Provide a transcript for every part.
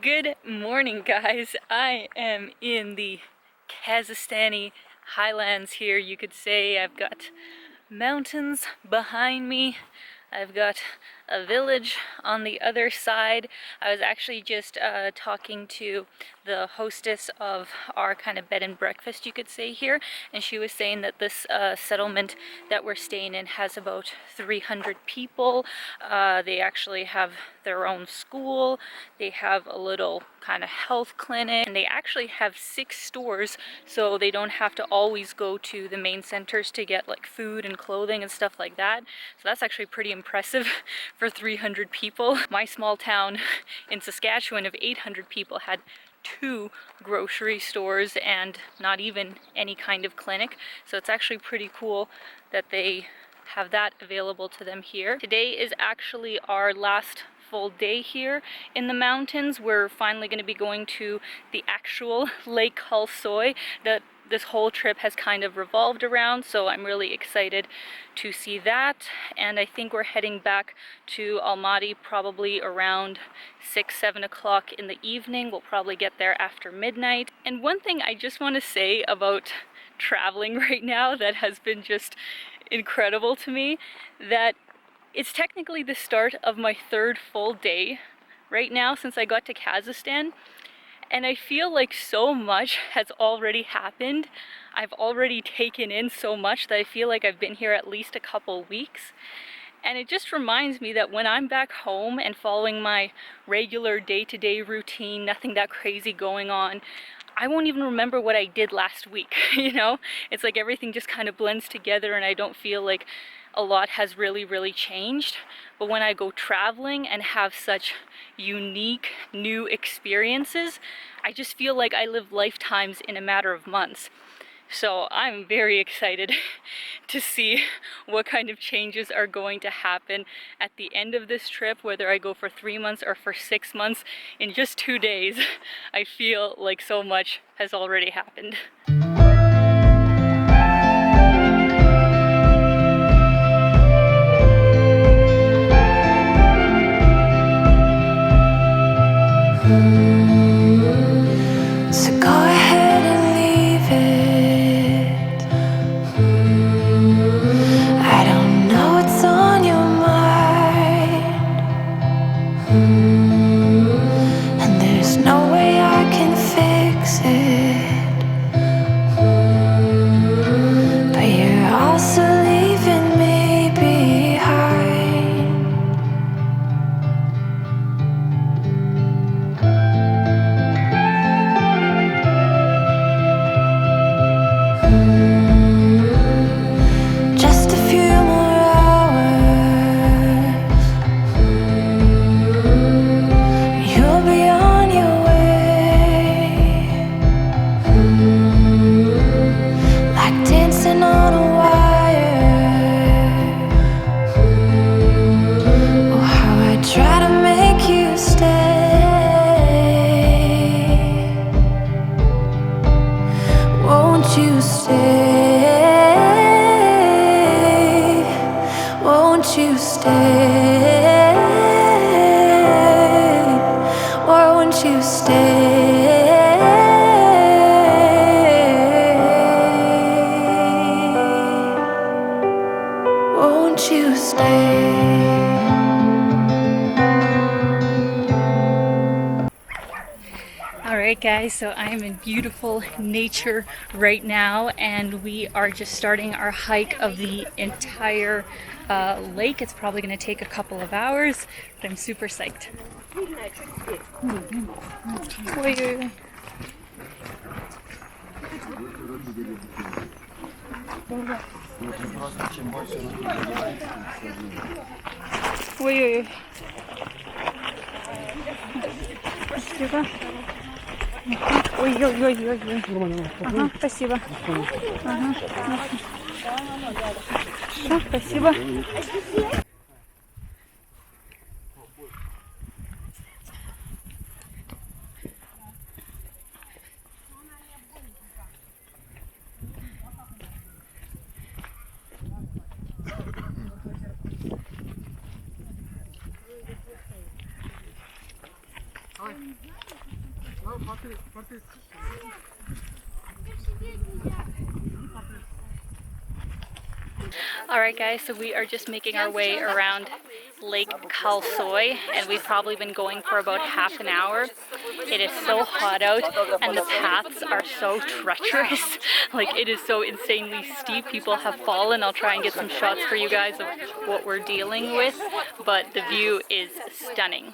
Good morning, guys. I am in the Kazakhstani Highlands here. You could say I've got mountains behind me. I've got a village on the other side. I was actually just talking to the hostess of our kind of bed and breakfast, you could say, here, and she was saying that this settlement that we're staying in has about 300 people. They actually have their own school. They have a little kind of health clinic, and they actually have 6 stores, so they don't have to always go to the main centers to get like food and clothing and stuff like that. So that's actually pretty impressive for 300 people. My small town in Saskatchewan of 800 people had 2 grocery stores and not even any kind of clinic. So it's actually pretty cool that they have that available to them here. Today is actually our last full day here in the mountains. We're finally going to be going to the actual Lake Kolsai that this whole trip has kind of revolved around, so I'm really excited to see that. And I think we're heading back to Almaty probably around 6-7 o'clock in the evening. We'll probably get there after midnight. And one thing I just want to say about traveling right now that has been just incredible to me, that it's technically the start of my 3rd full day right now since I got to Kazakhstan. And I feel like so much has already happened. I've already taken in so much that I feel like I've been here at least a couple weeks. And it just reminds me that when I'm back home and following my regular day-to-day routine, nothing that crazy going on, I won't even remember what I did last week, you know? It's like everything just kind of blends together and I don't feel like a lot has really changed. But when I go traveling and have such unique new experiences, I just feel like I live lifetimes in a matter of months. So I'm very excited to see what kind of changes are going to happen at the end of this trip, whether I go for 3 months or for 6 months. In just 2 days, I feel like so much has already happened. Alright guys, so I'm in beautiful nature right now and we are just starting our hike of the entire lake. It's probably going to take a couple of hours, but I'm super psyched. Ой-ой-ой. Спасибо. Ой-ой-ой-ой-ой. Ага, спасибо. Ага. Все, спасибо. Alright guys, so we are just making our way around Lake Kolsai, and we've probably been going for about half an hour. It is so hot out and the paths are so treacherous. Like, it is so insanely steep. People have fallen. I'll try and get some shots for you guys of what we're dealing with, but the view is stunning.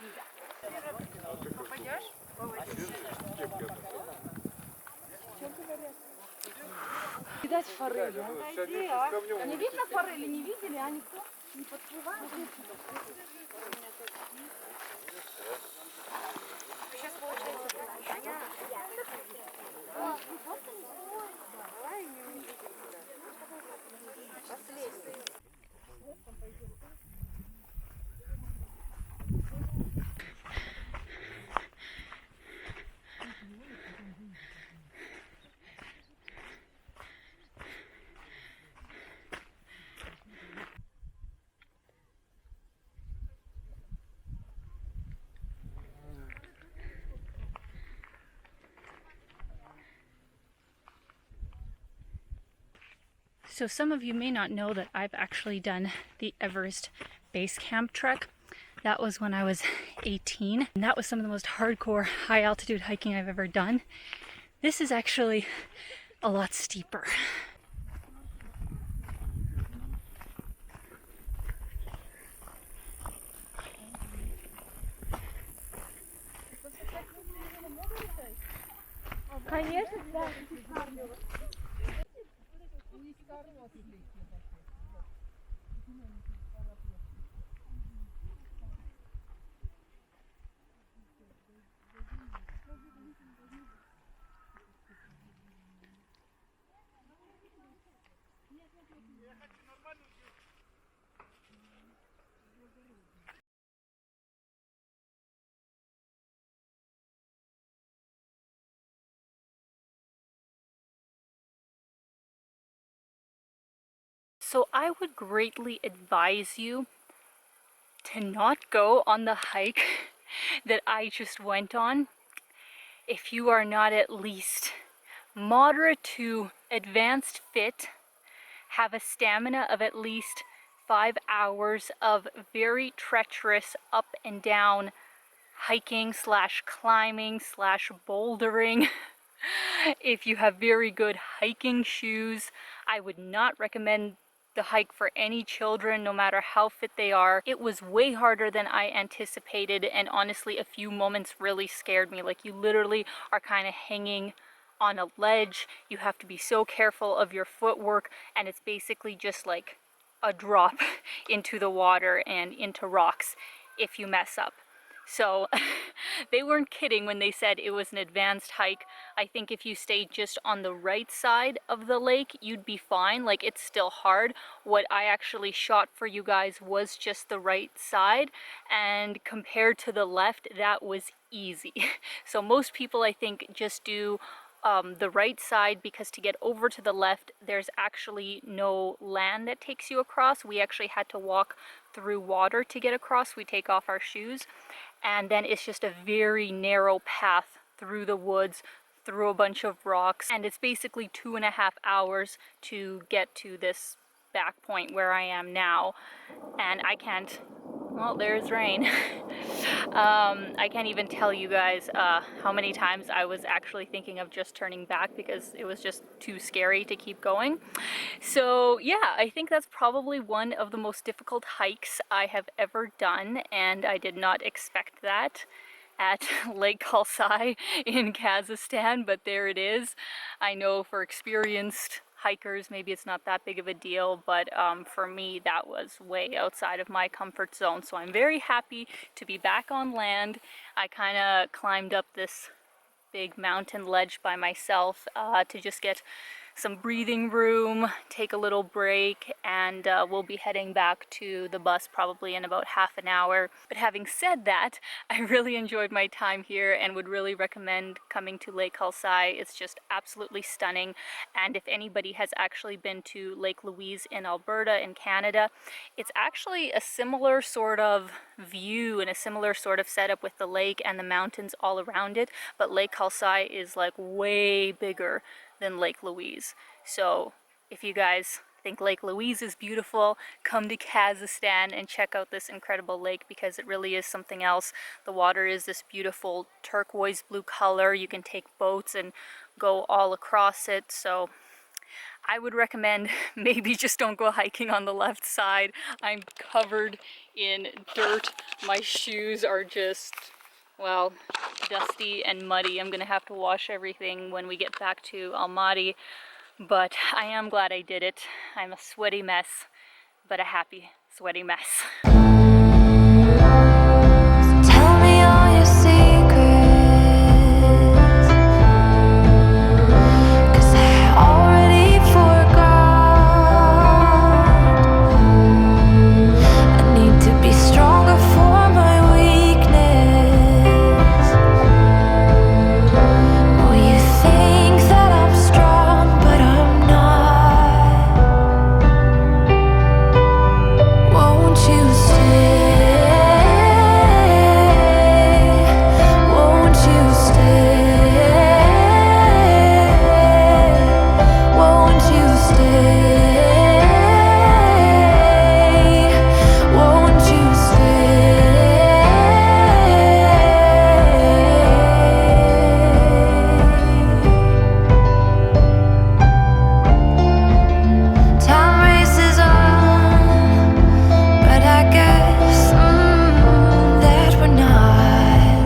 Видать форели. Не видно форели, не видели, а никто не подплывает. Сейчас получается. So some of you may not know that I've actually done the Everest base camp trek. That was when I was 18, and that was some of the most hardcore high altitude hiking I've ever done. This is actually a lot steeper. Конечно, да. So I would greatly advise you to not go on the hike that I just went on if you are not at least moderate to advanced fit, have a stamina of at least 5 hours of very treacherous up and down hiking slash climbing slash bouldering. If you have very good hiking shoes, I would not recommend the hike for any children, no matter how fit they are. It was way harder than I anticipated, and honestly a few moments really scared me. Like, you literally are kind of hanging on a ledge. You have to be so careful of your footwork, and it's basically just like a drop into the water and into rocks if you mess up. So they weren't kidding when they said it was an advanced hike. I think if you stayed just on the right side of the lake, you'd be fine. Like, it's still hard. What I actually shot for you guys was just the right side, and compared to the left, that was easy. So most people, I think, just do the right side, because to get over to the left, there's actually no land that takes you across. We actually had to walk through water to get across. We take off our shoes, and then it's just a very narrow path through the woods, through a bunch of rocks, and it's basically 2.5 hours to get to this back point where I am now. And I can't, well, there's rain. I can't even tell you guys how many times I was actually thinking of just turning back because it was just too scary to keep going. So yeah, I think that's probably one of the most difficult hikes I have ever done, and I did not expect that at Lake Kolsai in Kazakhstan, but there it is. I know for experienced hikers maybe it's not that big of a deal, but for me that was way outside of my comfort zone. So I'm very happy to be back on land. I kind of climbed up this big mountain ledge by myself to just get some breathing room, take a little break, and we'll be heading back to the bus probably in about half an hour. But having said that, I really enjoyed my time here and would really recommend coming to Lake Kolsai. It's just absolutely stunning. And if anybody has actually been to Lake Louise in Alberta in Canada, it's actually a similar sort of view and a similar sort of setup with the lake and the mountains all around it, but Lake Kolsai is like way bigger than Lake Louise. So if you guys think Lake Louise is beautiful, come to Kazakhstan and check out this incredible lake, because it really is something else. The water is this beautiful turquoise blue color. You can take boats and go all across it. So I would recommend maybe just don't go hiking on the left side. I'm covered in dirt. My shoes are just, well, dusty and muddy. I'm gonna have to wash everything when we get back to Almaty, but I am glad I did it. I'm a sweaty mess, but a happy sweaty mess. Tell me all your secrets, 'cause I already forgot. I need to be stronger for my weakness. Oh, you think that I'm strong, but I'm not. Won't you stay? Won't you stay? Won't you stay? Won't you stay? Time races on, but I guess that we're not.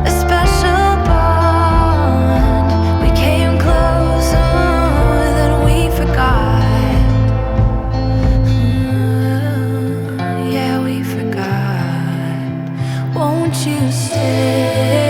A special bond, we came closer than we forgot. Yeah, we forgot. Won't you stay?